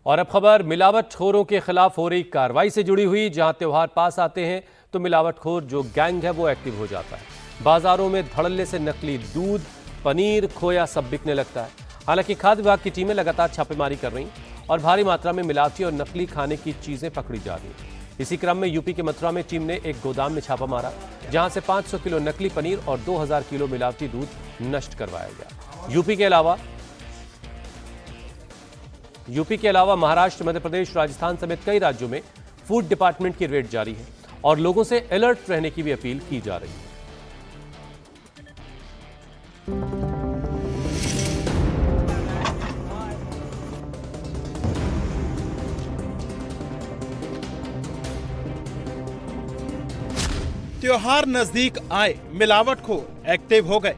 और अब खबर मिलावटखोरों के खिलाफ हो रही कार्रवाई से जुड़ी हुई। जहां त्योहार पास आते हैं तो मिलावटखोर जो गैंग है वो एक्टिव हो जाता है। बाजारों में धड़ल्ले से नकली दूध, पनीर, खोया सब बिकने लगता है। हालांकि खाद्य विभाग की टीमें लगातार छापेमारी कर रही और भारी मात्रा में मिलावटी और नकली खाने की चीजें पकड़ी जा रही हैं। इसी क्रम में यूपी के मथुरा में टीम ने एक गोदाम में छापा मारा, जहां से 500 किलो नकली पनीर और 2000 किलो मिलावटी दूध नष्ट करवाया गया। यूपी के अलावा महाराष्ट्र, मध्य प्रदेश, राजस्थान समेत कई राज्यों में फूड डिपार्टमेंट की रेड जारी है और लोगों से अलर्ट रहने की भी अपील की जा रही है। त्योहार नजदीक आए, मिलावटखोर एक्टिव हो गए।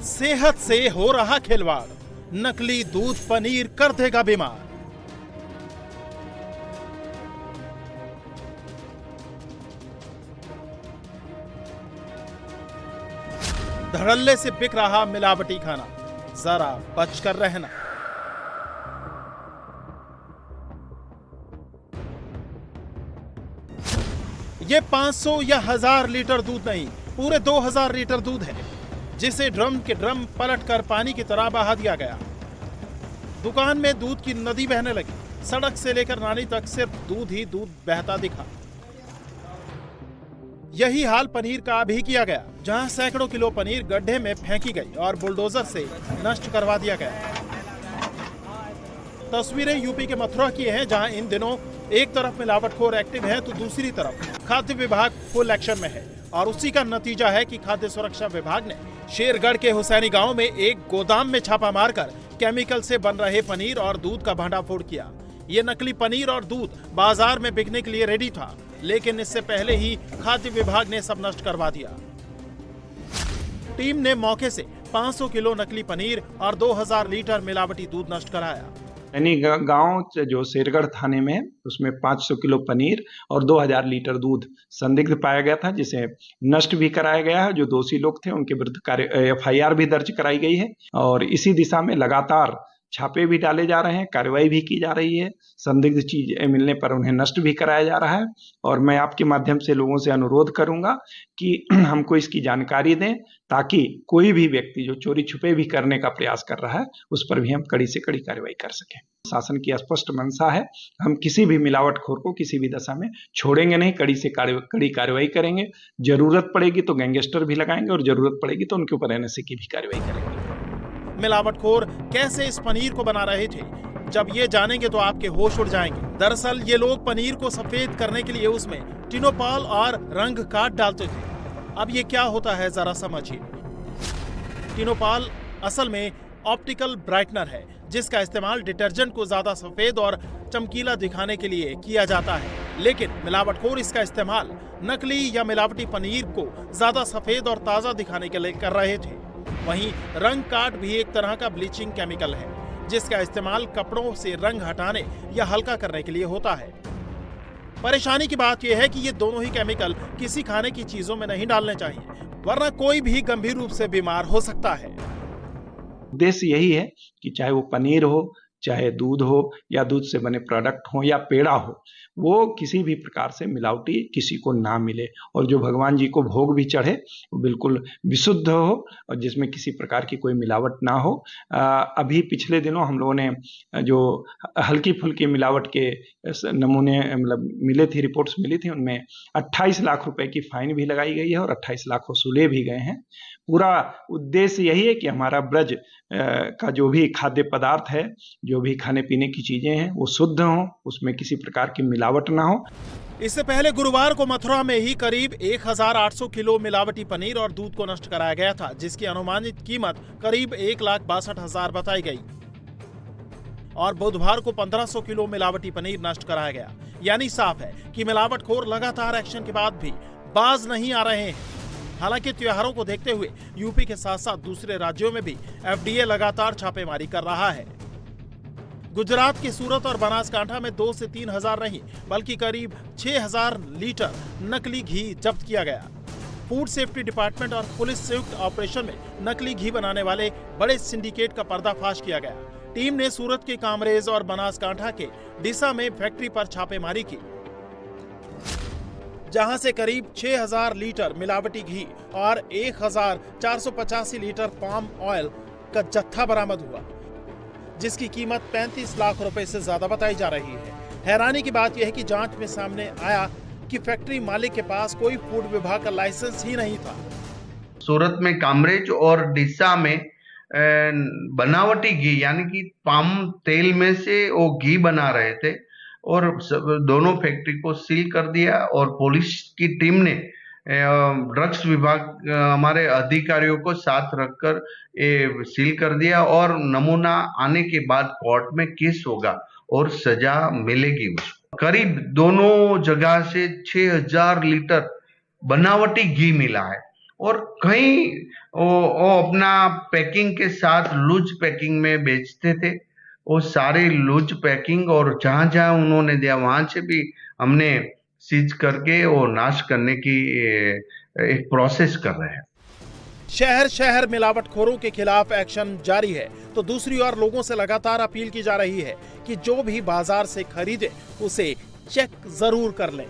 सेहत से हो रहा खिलवाड़, नकली दूध, पनीर कर देगा बीमार। धड़ल्ले से बिक रहा मिलावटी खाना, जरा बचकर रहना। ये 500 या 1000 लीटर दूध नहीं, पूरे 2000 लीटर दूध है, जिसे ड्रम के ड्रम पलटकर पानी की तरह बहा दिया गया। दुकान में दूध की नदी बहने लगी। सड़क से लेकर नाली तक सिर्फ दूध ही दूध बहता दिखा। यही हाल पनीर का भी किया गया, जहां सैकड़ों किलो पनीर गड्ढे में फेंकी गई और बुलडोजर से नष्ट करवा दिया गया। तस्वीरें यूपी के मथुरा की हैं, जहां इन दिनों एक तरफ मिलावटखोर एक्टिव है तो दूसरी तरफ खाद्य विभाग फुल एक्शन में है। और उसी का नतीजा है कि खाद्य सुरक्षा विभाग ने शेरगढ़ के हुसैनी गांव में एक गोदाम में छापा मारकर केमिकल से बन रहे पनीर और दूध का भंडाफोड़ किया। ये नकली पनीर और दूध बाजार में बिकने के लिए रेडी था, लेकिन इससे पहले ही खाद्य विभाग ने सब नष्ट करवा दिया। टीम ने मौके से 500 किलो नकली पनीर और 2000 लीटर मिलावटी दूध नष्ट कराया। यानी गांव जो शेरगढ़ थाने में, उसमें 500 किलो पनीर और 2000 लीटर दूध संदिग्ध पाया गया था, जिसे नष्ट भी कराया गया है। जो दोषी लोग थे उनके विरुद्ध FIR भी दर्ज कराई गई है और इसी दिशा में लगातार छापे भी डाले जा रहे हैं, कार्रवाई भी की जा रही है। संदिग्ध चीज मिलने पर उन्हें नष्ट भी कराया जा रहा है। और मैं आपके माध्यम से लोगों से अनुरोध करूंगा कि हमको इसकी जानकारी दें, ताकि कोई भी व्यक्ति जो चोरी छुपे भी करने का प्रयास कर रहा है उस पर भी हम कड़ी से कड़ी कार्रवाई कर सकें। शासन की स्पष्ट मंशा है, हम किसी भी मिलावटखोर को किसी भी दशा में छोड़ेंगे नहीं, कड़ी से कड़ी कार्रवाई करेंगे। जरूरत पड़ेगी तो गैंगस्टर भी लगाएंगे और जरूरत पड़ेगी तो उनके ऊपर NSA की भी कार्रवाई करेंगे। मिलावटखोर कैसे इस पनीर को बना रहे थे, जब ये जानेंगे तो आपके होश उड़ जाएंगे। दरअसल ये लोग पनीर को सफेद करने के लिए उसमें टिनोपाल और रंग काट डालते थे। अब ये क्या होता है जरा समझिए। टिनोपाल असल में ऑप्टिकल ब्राइटनर है, जिसका इस्तेमाल डिटर्जेंट को ज्यादा सफेद और चमकीला दिखाने के लिए किया जाता है। लेकिन मिलावटखोर इसका इस्तेमाल नकली या मिलावटी पनीर को ज्यादा सफेद और ताजा दिखाने के लिए कर रहे थे। वहीं रंग काट भी एक तरह का ब्लीचिंग केमिकल है, जिसका इस्तेमाल कपड़ों से रंग हटाने या हल्का करने के लिए होता है। परेशानी की बात यह है कि ये दोनों ही केमिकल किसी खाने की चीजों में नहीं डालने चाहिए, वरना कोई भी गंभीर रूप से बीमार हो सकता है। उद्देश्य यही है कि चाहे वो पनीर हो, चाहे दूध हो या दूध से बने प्रोडक्ट हो या पेड़ा हो, वो किसी भी प्रकार से मिलावटी किसी को ना मिले और जो भगवान जी को भोग भी चढ़े वो बिल्कुल विशुद्ध हो और जिसमें किसी प्रकार की कोई मिलावट ना हो। अभी पिछले दिनों हम लोगों ने जो हल्की फुल्की मिलावट के नमूने मतलब मिले थे, रिपोर्ट्स मिली थी, उनमें 28 लाख रुपए की फाइन भी लगाई गई है और 28 लाख वसूले भी गए हैं। पूरा उद्देश्य यही है कि हमारा ब्रज का जो भी खाद्य पदार्थ है, जो भी खाने पीने की चीजें हैं, वो शुद्ध हों, उसमें किसी प्रकार की मिलावट ना हो। इससे पहले गुरुवार को मथुरा में ही करीब 1800 किलो मिलावटी पनीर और दूध को नष्ट कराया गया था, जिसकी अनुमानित कीमत करीब 1,62,000 बताई गई। और बुधवार को 1500 किलो मिलावटी पनीर नष्ट कराया गया। यानी साफ है कि मिलावटखोर लगातार एक्शन के बाद भी बाज नहीं आ रहे हैं। हालांकि त्योहारों को देखते हुए यूपी के साथ साथ दूसरे राज्यों में भी FDA लगातार छापेमारी कर रहा है। गुजरात के सूरत और बनासकांठा में 2 से 3 हजार नहीं बल्कि करीब 6000 लीटर नकली घी जब्त किया गया। फूड सेफ्टी डिपार्टमेंट और पुलिस संयुक्त ऑपरेशन में नकली घी बनाने वाले बड़े सिंडिकेट का पर्दाफाश किया गया। टीम ने सूरत के कामरेज और बनासकांठा के डीसा में फैक्ट्री पर छापेमारी की, जहां से करीब 6000 लीटर मिलावटी घी और 1485 लीटर पाम ऑयल का जत्था बरामद हुआ, जिसकी कीमत 35 लाख रुपए से ज्यादा बताई जा रही है। हैरानी की बात यह है कि जांच में सामने आया कि फैक्ट्री मालिक के पास कोई फूड विभाग का लाइसेंस ही नहीं था। सूरत में कामरेज और डीसा में बनावटी घी यानी कि पाम तेल में से वो घी बना रहे थे और दोनों फैक्ट्री को सील कर दिया और पुलिस की टीम ने ड्रग्स विभाग हमारे अधिकारियों को साथ रखकर ये सील कर दिया और नमूना आने के बाद कोर्ट में केस होगा और सजा मिलेगी उसको। करीब दोनों जगह से 6000 लीटर बनावटी घी मिला है और कहीं वो अपना पैकिंग के साथ लूज पैकिंग में बेचते थे। वो सारे लूज पैकिंग और जहां जहां उन्होंने दिया वहां से भी हमने सीज करके वो नाश करने की एक प्रोसेस कर रहे हैं। शहर शहर मिलावटखोरों के खिलाफ एक्शन जारी है, तो दूसरी ओर लोगों से लगातार अपील की जा रही है कि जो भी बाजार से खरीदे उसे चेक जरूर कर लें।